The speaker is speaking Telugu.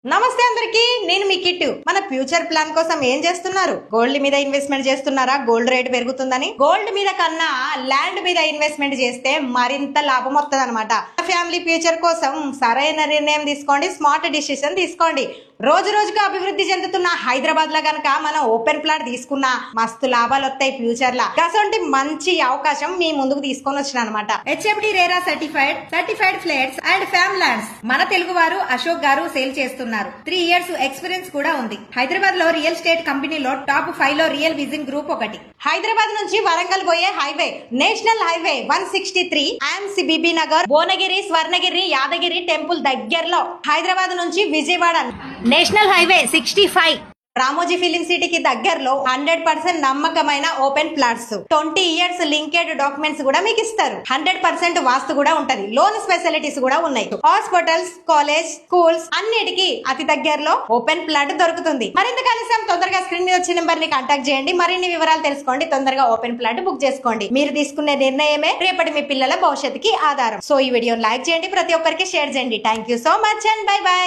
నమస్తే అందరికి, నేను మీ కిట్టు. మన ఫ్యూచర్ ప్లాన్ కోసం ఏం చేస్తున్నారు? గోల్డ్ మీద ఇన్వెస్ట్మెంట్ చేస్తున్నారా? గోల్డ్ రేట్ పెరుగుతుందని. గోల్డ్ మీద కన్నా ల్యాండ్ మీద ఇన్వెస్ట్మెంట్ చేస్తే మరింత లాభం వస్తుంది అనమాట. ఫ్యామిలీ ఫ్యూచర్ కోసం సరైన నిర్ణయం తీసుకోండి, స్మార్ట్ డిసిషన్ తీసుకోండి. రోజు రోజుకు అభివృద్ధి చెందుతున్న హైదరాబాద్ లో గనక మనం ఓపెన్ ప్లాట్ తీసుకున్నా మస్తు లాభాలు వస్తాయి ఫ్యూచర్ లా. అసొంటి మంచి అవకాశం మీ ముందుకు తీసుకొని వచ్చిన అనమాట. HFD RERA certified flats and farm lands మన తెలుగు వారు అశోక్ గారు సేల్ చేస్తున్నారు. 3 years ఎక్స్పీరియన్స్ కూడా ఉంది. హైదరాబాద్ లో రియల్ ఎస్టేట్ కంపెనీలో టాప్ 5 లో రియల్ విజన్ గ్రూప్ ఒకటి. హైదరాబాద్ నుంచి వరంగల్ పోయే highway, national highway 163, Bibi Nagar, Bhuvanagiri, Swarnagiri, Yadagiri temple దగ్గరలో. హైదరాబాద్ నుంచి Vijayawada national highway 65, Ramoji film సిటీకి దగ్గరలో 100% నమ్మకమైన open plots. 20 years linked documents కూడా మీకు ఇస్తారు. 100% వాస్తు కూడా ఉంటది. లోన్ ఫెసిలిటీస్ కూడా ఉన్నాయి. హాస్పిటల్స్, కాలేజ్, స్కూల్స్ అన్నిటికీ అతి దగ్గరలో ఓపెన్ ప్లాట్ దొరుకుతుంది. మరింత కలిసాం, తొందరగా స్క్రీన్ మీద వచ్చే నెంబర్ ని కాంటాక్ట్ చేయండి. మరిన్ని వివరాలు తెలుసుకోండి. తొందరగా ఓపెన్ ప్లాట్ బుక్ చేసుకోండి. మీరు తీసుకునే నిర్ణయమే రేపటి మీ పిల్లల భవిష్యత్తుకి ఆధారం. సో ఈ వీడియోని లైక్ చేయండి, ప్రతి ఒక్కరికి షేర్ చేయండి. Thank you so much and by by.